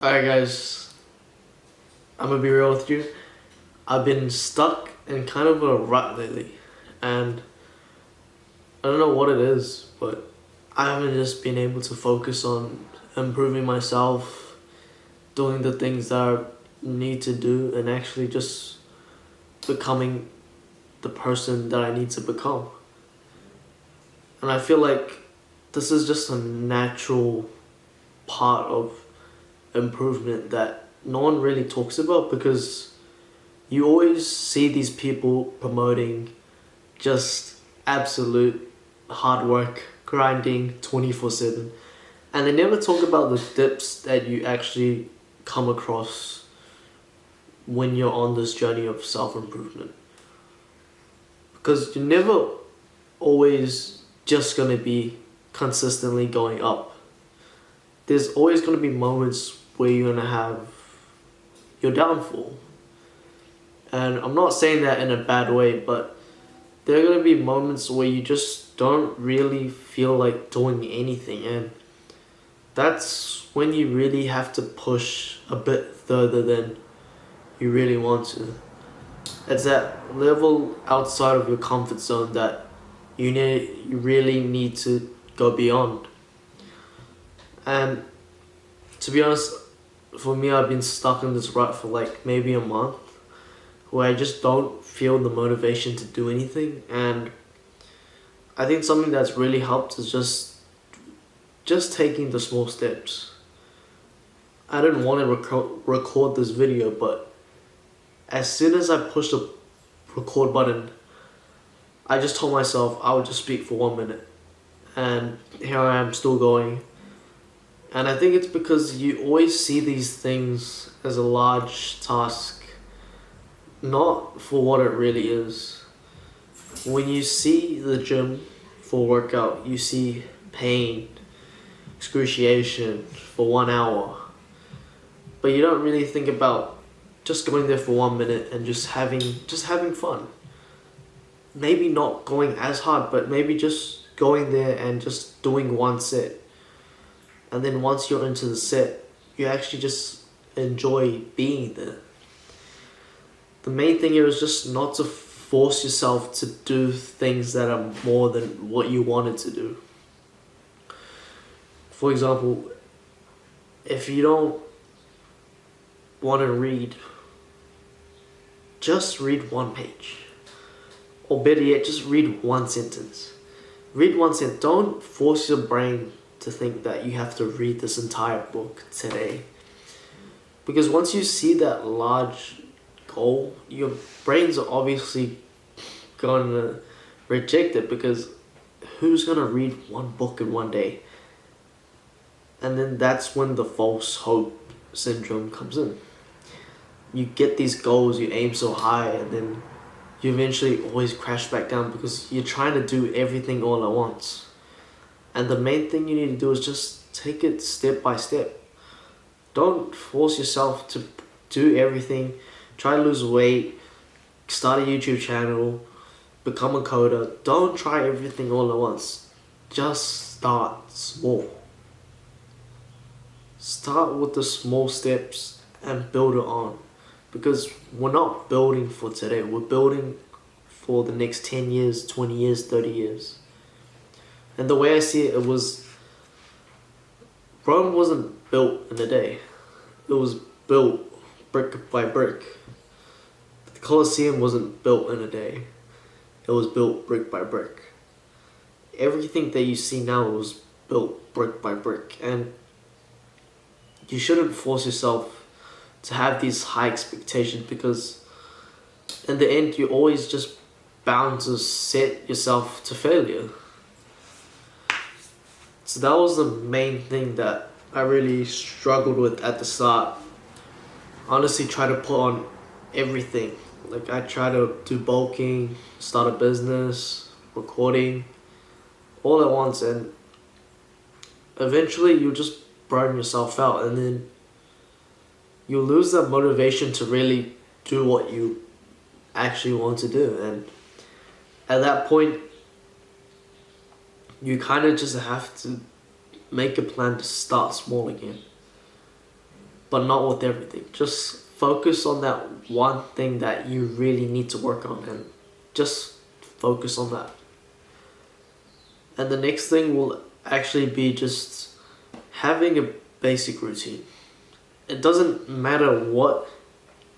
Alright guys, I'm gonna be real with you. I've been stuck in kind of a rut lately, and I don't know what it is, but I haven't just been able to focus on improving myself, doing the things that I need to do, and actually just becoming the person that I need to become. And I feel like this is just a natural part of improvement that no one really talks about, because you always see these people promoting just absolute hard work, grinding 24/7, and they never talk about the dips that you actually come across when you're on this journey of self-improvement. Because you're never always just going to be consistently going up. There's always going to be moments where you're going to have your downfall. And I'm not saying that in a bad way, but there are going to be moments where you just don't really feel like doing anything. And that's when you really have to push a bit further than you really want to. It's that level outside of your comfort zone that you really need to go beyond. And to be honest, for me, I've been stuck in this rut for like maybe a month, where I just don't feel the motivation to do anything. And I think something that's really helped is just taking the small steps. I didn't want to record this video, but as soon as I pushed the record button, I just told myself I would just speak for 1 minute. And here I am still going. And I think it's because you always see these things as a large task, not for what it really is. When you see the gym for workout, you see pain, excruciation for 1 hour. But you don't really think about just going there for 1 minute and just having fun. Maybe not going as hard, but maybe just going there and just doing one set. And then once you're into the set, you actually just enjoy being there. The main thing here is just not to force yourself to do things that are more than what you wanted to do. For example, if you don't want to read, just read one page. Or better yet, just read one sentence. Read one sentence. Don't force your brain to think that you have to read this entire book today. Because once you see that large goal, your brain's obviously gonna reject it, because who's gonna read one book in 1 day? And then that's when the false hope syndrome comes in. You get these goals, you aim so high, and then you eventually always crash back down because you're trying to do everything all at once. And the main thing you need to do is just take it step by step. Don't force yourself to do everything. Try to lose weight, start a YouTube channel, become a coder. Don't try everything all at once. Just start small. Start with the small steps and build it on. Because we're not building for today. We're building for the next 10 years, 20 years, 30 years. And the way I see it, Rome wasn't built in a day. It was built brick by brick. The Colosseum wasn't built in a day. It was built brick by brick. Everything that you see now was built brick by brick. And you shouldn't force yourself to have these high expectations, because in the end, you're always just bound to set yourself to failure. So that was the main thing that I really struggled with at the start. Honestly, try to put on everything. Like, I try to do bulking, start a business, recording, all at once, and eventually you just burn yourself out, and then you lose that motivation to really do what you actually want to do. And at that point, you kind of just have to make a plan to start small again. but not with everything. Just focus on that one thing that you really need to work on, and just focus on that. And the next thing will actually be just having a basic routine. It doesn't matter what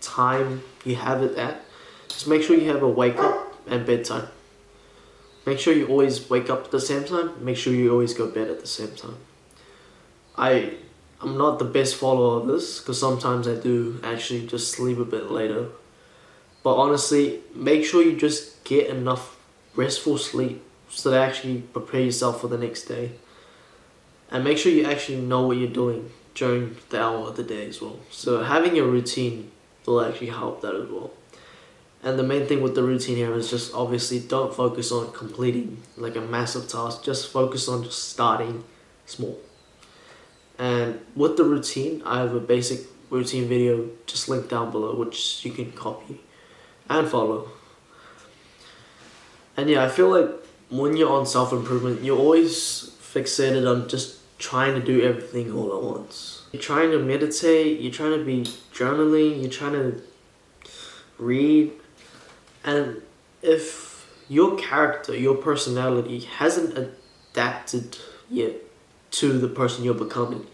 time you have it at, just make sure you have a wake up and bedtime. Make sure you always wake up at the same time, make sure you always go to bed at the same time. I'm not the best follower of this, because sometimes I do actually just sleep a bit later. But honestly, make sure you just get enough restful sleep so that actually prepare yourself for the next day. And make sure you actually know what you're doing during the hour of the day as well. So having a routine will actually help that as well. And the main thing with the routine here is just obviously don't focus on completing like a massive task. Just focus on just starting small. And with the routine, I have a basic routine video just linked down below, which you can copy and follow. And yeah, I feel like when you're on self-improvement, you're always fixated on just trying to do everything all at once. You're trying to meditate, you're trying to be journaling, you're trying to read. And if your character, your personality hasn't adapted yet to the person you're becoming,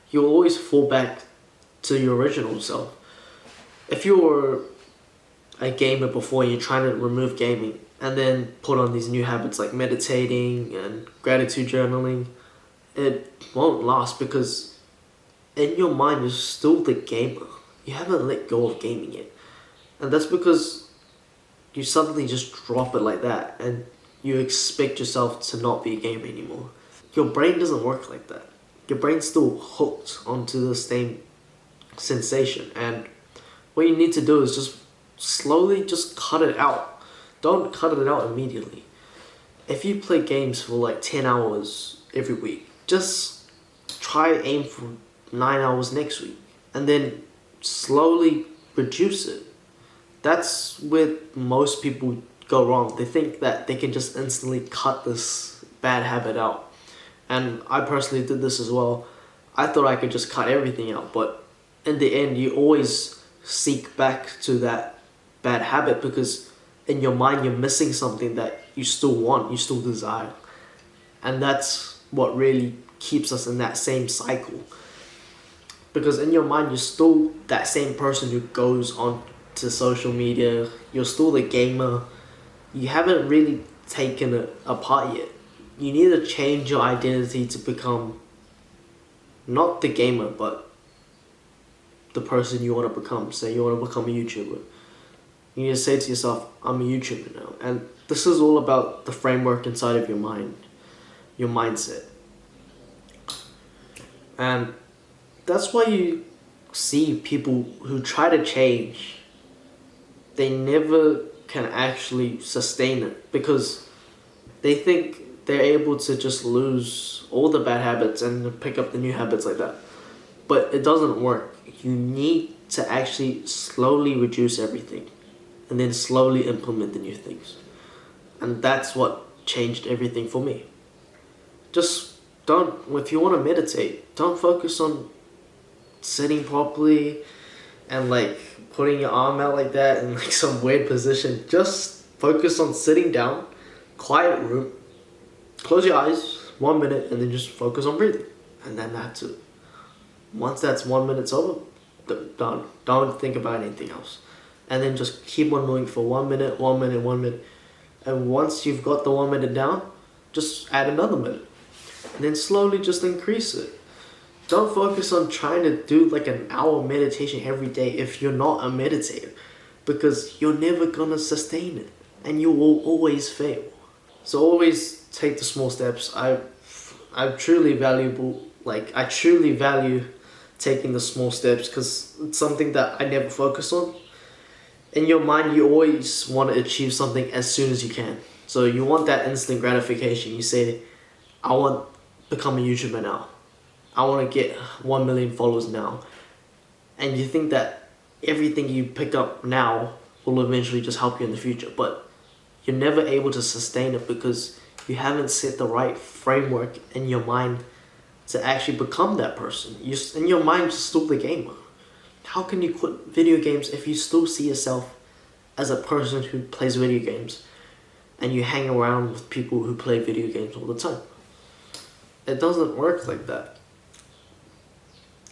you'll always fall back to your original self. If you were a gamer before and you're trying to remove gaming and then put on these new habits like meditating and gratitude journaling, it won't last, because in your mind you're still the gamer. You haven't let go of gaming yet. And that's because you suddenly just drop it like that and you expect yourself to not be a gamer anymore. Your brain doesn't work like that. Your brain's still hooked onto the same sensation, and what you need to do is just slowly just cut it out. Don't cut it out immediately. If you play games for like 10 hours every week, just try aim for 9 hours next week and then slowly reduce it. That's where most people go wrong. They think that they can just instantly cut this bad habit out. And I personally did this as well. I thought I could just cut everything out, but in the end you always seek back to that bad habit, because in your mind you're missing something that you still want, you still desire. And that's what really keeps us in that same cycle. Because in your mind you're still that same person who goes on to social media, you're still the gamer. You haven't really taken it apart yet. You need to change your identity to become not the gamer, but the person you want to become. Say you want to become a YouTuber. You need to say to yourself, I'm a YouTuber now. And this is all about the framework inside of your mind, your mindset. And that's why you see people who try to change, they never can actually sustain it, because they think they're able to just lose all the bad habits and pick up the new habits like that. But it doesn't work. You need to actually slowly reduce everything and then slowly implement the new things. And that's what changed everything for me. Just don't, if you want to meditate, don't focus on sitting properly and like putting your arm out like that in like some weird position. Just focus on sitting down, quiet room, close your eyes 1 minute, and then just focus on breathing. And then that's it. Once that's 1 minute's over, done. Don't think about anything else. And then just keep on doing for 1 minute, 1 minute, 1 minute. And once you've got the 1 minute down, just add another minute. And then slowly just increase it. Don't focus on trying to do like an hour meditation every day if you're not a meditator, because you're never gonna sustain it and you will always fail. So always take the small steps. I truly value taking the small steps, because it's something that I never focus on. In your mind, you always want to achieve something as soon as you can. So you want that instant gratification. You say, I want to become a YouTuber now. I want to get 1 million followers now. And you think that everything you pick up now will eventually just help you in the future. But you're never able to sustain it because you haven't set the right framework in your mind to actually become that person. In your mind, you're still the gamer. how can you quit video games if you still see yourself as a person who plays video games and you hang around with people who play video games all the time? It doesn't work like that.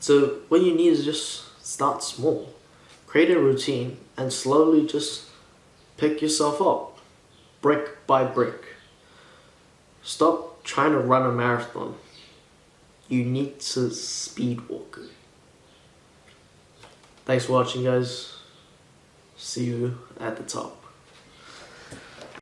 So what you need is just start small. Create a routine and slowly just pick yourself up, brick by brick. Stop trying to run a marathon. You need to speed walk it. Thanks for watching, guys. See you at the top.